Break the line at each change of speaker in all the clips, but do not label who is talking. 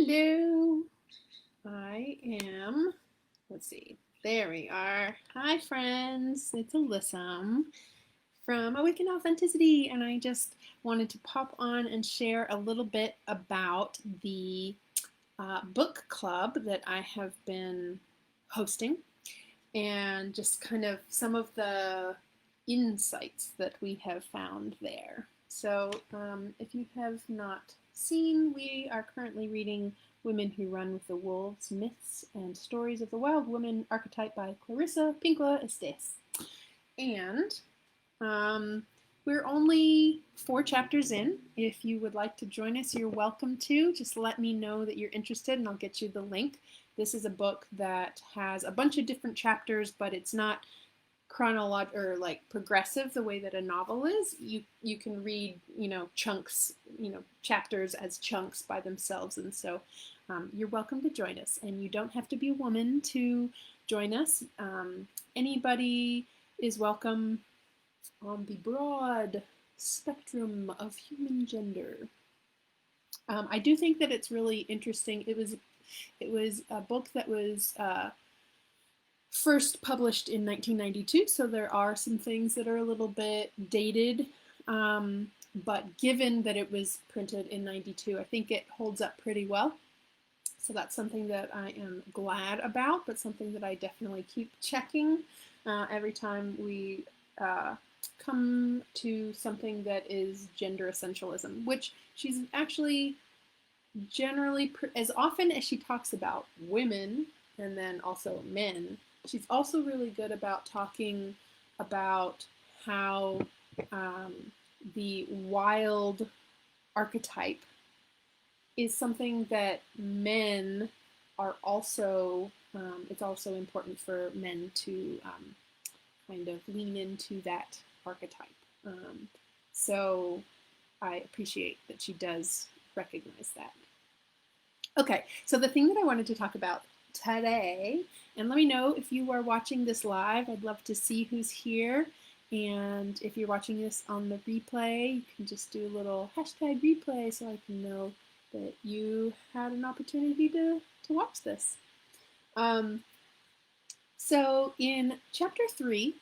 Hello. I am, let's see, there we are. Hi, friends. It's Alyssa from Awaken Authenticity, and I just wanted to pop on and share a little bit about the book club that I have been hosting and just kind of some of the insights that we have found there. So, if you have not seen, we are currently reading Women Who Run with the Wolves, Myths and Stories of the Wild Woman Archetype by Clarissa Pinkola Estes. And we're only 4 chapters in. If you would like to join us, you're welcome to. Just let me know that you're interested and I'll get you the link. This is a book that has a bunch of different chapters, but it's not chronological or like progressive the way that a novel is. You can read chunks, chapters as chunks by themselves, and so you're welcome to join us. And you don't have to be a woman to join us. Anybody is welcome on the broad spectrum of human gender. I do think that it's really interesting. It was a book that was first published in 1992, so there are some things that are a little bit dated, but given that it was printed in 92, I think it holds up pretty well. So that's something that I am glad about, but something that I definitely keep checking every time we come to something that is gender essentialism, which she's actually generally, as often as she talks about women and then also men, she's also really good about talking about how the wild archetype is something that men are also, it's also important for men to kind of lean into that archetype. So I appreciate that she does recognize that. Okay, so the thing that I wanted to talk about today, and let me know if you are watching this live. I'd love to see who's here. And if you're watching this on the replay, you can just do a little hashtag replay so I can know that you had an opportunity to watch this. So in chapter 3,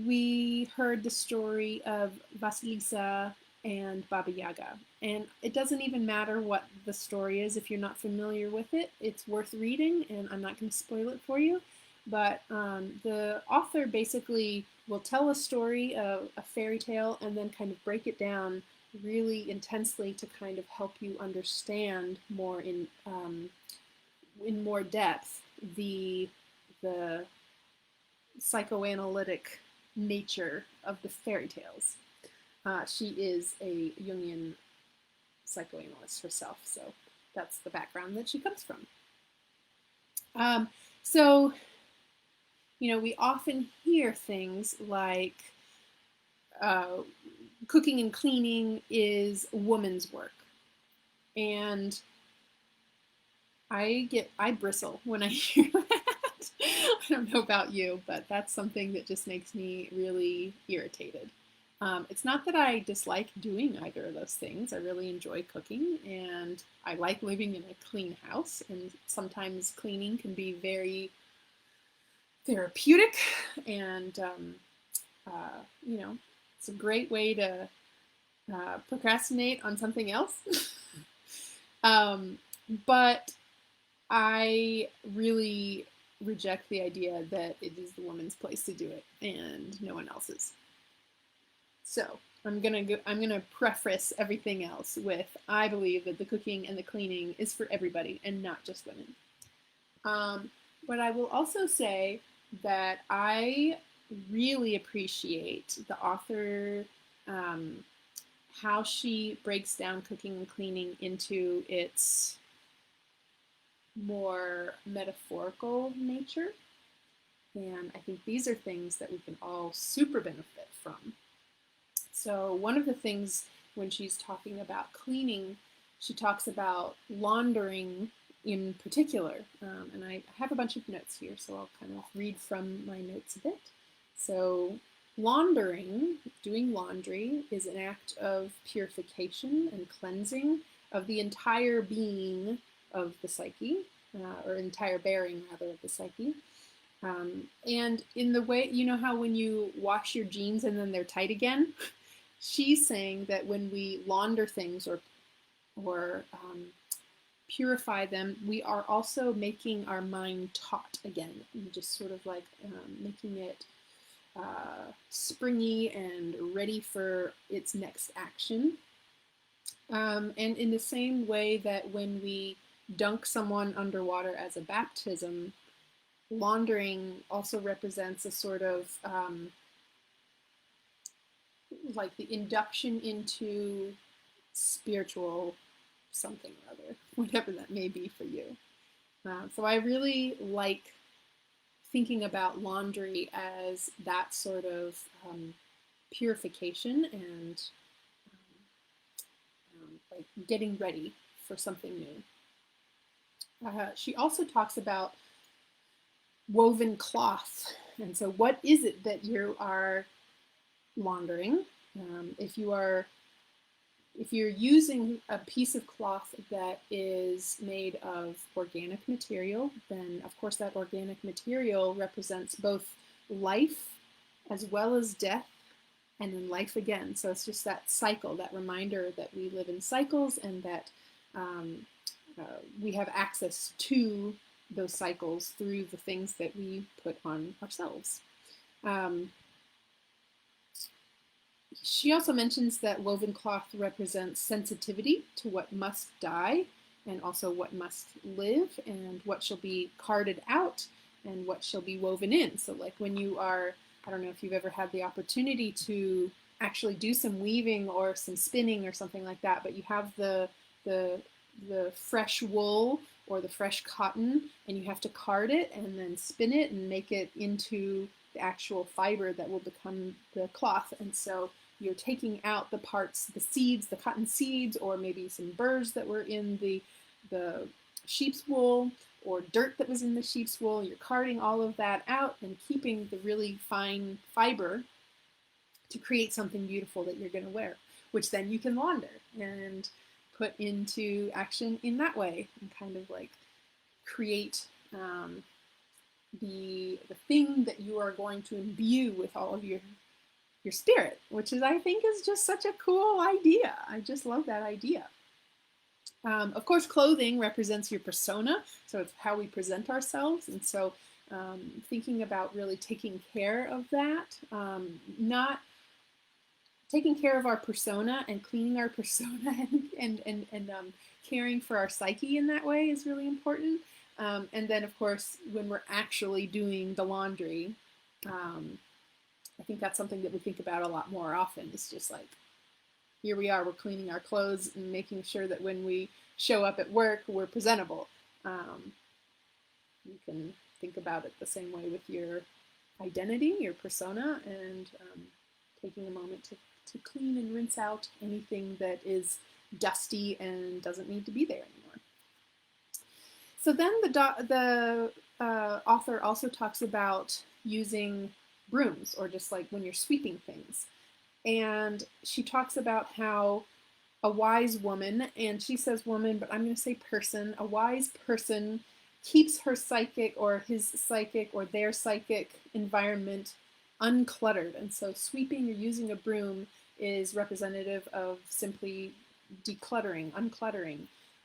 we heard the story of Vasqueza and Baba Yaga. And it doesn't even matter what the story is if you're not familiar with it. It's worth reading, and I'm not going to spoil it for you. But the author basically will tell a story, a fairy tale, and then kind of break it down really intensely to kind of help you understand more in more depth the psychoanalytic nature of the fairy tales. She is a Jungian psychoanalyst herself, so that's the background that she comes from. So, we often hear things like cooking and cleaning is woman's work, and I bristle when I hear that. I don't know about you, but that's something that just makes me really irritated. It's not that I dislike doing either of those things. I really enjoy cooking, and I like living in a clean house, and sometimes cleaning can be very therapeutic, and it's a great way to procrastinate on something else. But I really reject the idea that it is the woman's place to do it and no one else's. So I'm gonna preface everything else with I believe that the cooking and the cleaning is for everybody and not just women. But I will also say that I really appreciate the author, how she breaks down cooking and cleaning into its more metaphorical nature. And I think these are things that we can all super benefit from. So one of the things when she's talking about cleaning, she talks about laundering in particular. And I have a bunch of notes here, so I'll kind of read from my notes a bit. So laundering, doing laundry, is an act of purification and cleansing of the entire being of the psyche, or entire bearing rather of the psyche. And in the way, you know how when you wash your jeans and then they're tight again? She's saying that when we launder things or purify them, we are also making our mind taut again, and just sort of like making it springy and ready for its next action. And in the same way that when we dunk someone underwater as a baptism, laundering also represents a sort of like the induction into spiritual something or other, whatever that may be for you. So I really like thinking about laundry as that sort of purification and like getting ready for something new. She also talks about woven cloth. And so what is it that you are laundering? If you're using a piece of cloth that is made of organic material, then of course that organic material represents both life as well as death, and then life again. So it's just that cycle, that reminder that we live in cycles, and that we have access to those cycles through the things that we put on ourselves. She also mentions that woven cloth represents sensitivity to what must die, and also what must live, and what shall be carded out, and what shall be woven in. So like when you are, I don't know if you've ever had the opportunity to actually do some weaving or some spinning or something like that, but you have the fresh wool or the fresh cotton, and you have to card it and then spin it and make it into the actual fiber that will become the cloth. And so you're taking out the parts, the seeds, the cotton seeds, or maybe some burrs that were in the sheep's wool, or dirt that was in the sheep's wool. You're carding all of that out and keeping the really fine fiber to create something beautiful that you're going to wear, which then you can launder and put into action in that way, and kind of like create the thing that you are going to imbue with all of your spirit, which is, I think, is just such a cool idea. I just love that idea. Of course, clothing represents your persona, so it's how we present ourselves, and so thinking about really taking care of that, not taking care of our persona and cleaning our persona and caring for our psyche in that way is really important. And then, of course, when we're actually doing the laundry, I think that's something that we think about a lot more often. It's just like, here we are, we're cleaning our clothes and making sure that when we show up at work, we're presentable. You can think about it the same way with your identity, your persona, and taking a moment to clean and rinse out anything that is dusty and doesn't need to be there anymore. So then the author also talks about using brooms, or just like when you're sweeping things. And she talks about how a wise woman, and she says woman, but I'm going to say person, a wise person keeps her psychic or his psychic or their psychic environment uncluttered. And so sweeping or using a broom is representative of simply decluttering, uncluttering,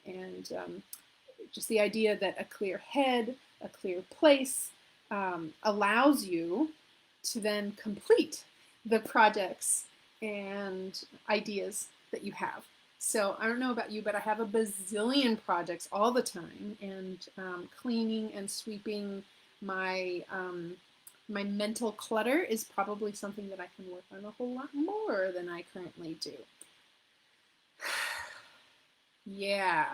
and just the idea that a clear head, a clear place allows you to then complete the projects and ideas that you have. So I don't know about you, but I have a bazillion projects all the time, and cleaning and sweeping my my mental clutter is probably something that I can work on a whole lot more than I currently do. Yeah,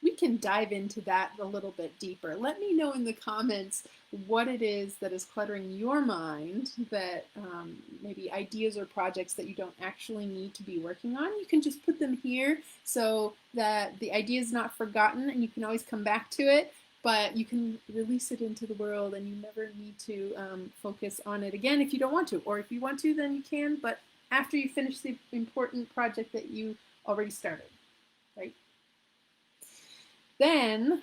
we can dive into that a little bit deeper. Let me know in the comments what it is that is cluttering your mind, that maybe ideas or projects that you don't actually need to be working on. You can just put them here so that the idea is not forgotten, and you can always come back to it, but you can release it into the world, and you never need to focus on it again if you don't want to. Or if you want to, then you can, but after you finish the important project that you already started, right? Then,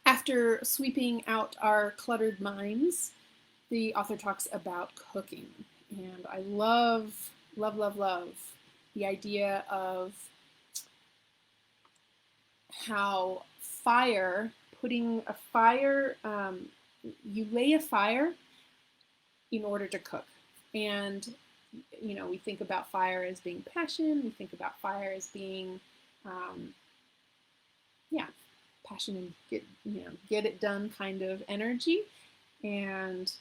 after sweeping out our cluttered minds, the author talks about cooking. And I love, love, love, love the idea of how fire, putting a fire, you lay a fire in order to cook. And, you know, we think about fire as being passion. We think about fire as being, yeah, passion and get it done kind of energy. And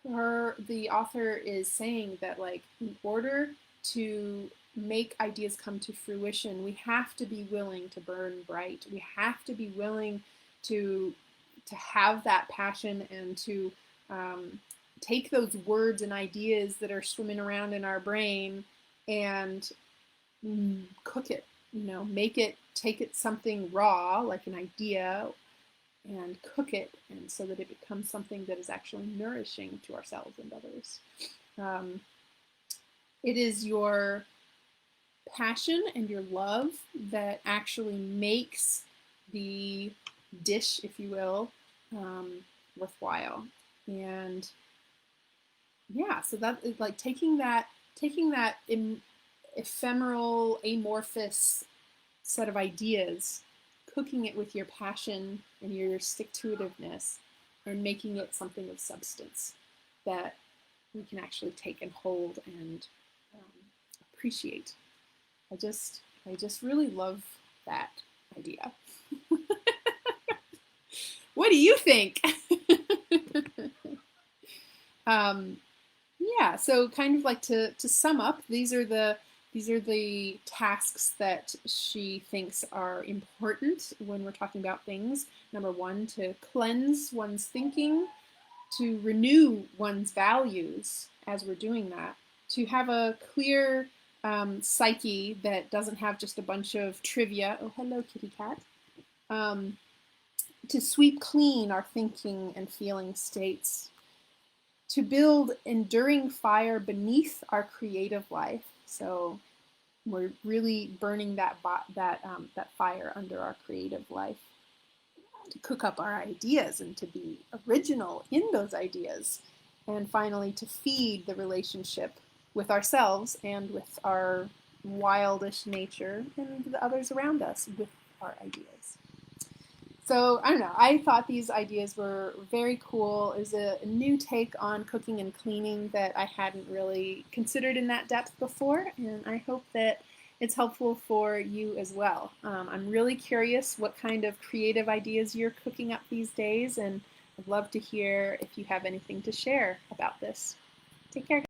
the author is saying that, like, in order to make ideas come to fruition, we have to be willing to burn bright. We have to be willing to have that passion and to take those words and ideas that are swimming around in our brain and cook it. You know, take it something raw, like an idea, and cook it, and so that it becomes something that is actually nourishing to ourselves and others. It is your passion and your love that actually makes the dish, if you will, worthwhile. And yeah, so that is like taking that ephemeral, amorphous set of ideas, cooking it with your passion and your stick-to-itiveness, and making it something of substance that we can actually take and hold and appreciate. I just really love that idea. What do you think? Yeah, so kind of like to sum up, these are the tasks that she thinks are important when we're talking about things. Number one, to cleanse one's thinking, to renew one's values as we're doing that, to have a clear psyche that doesn't have just a bunch of trivia. Oh, hello, kitty cat. To sweep clean our thinking and feeling states, to build enduring fire beneath our creative life. So we're really burning that fire under our creative life, to cook up our ideas and to be original in those ideas. And finally, to feed the relationship with ourselves and with our wildish nature and the others around us with our ideas. So, I don't know, I thought these ideas were very cool. It was a new take on cooking and cleaning that I hadn't really considered in that depth before, and I hope that it's helpful for you as well. I'm really curious what kind of creative ideas you're cooking up these days, and I'd love to hear if you have anything to share about this. Take care.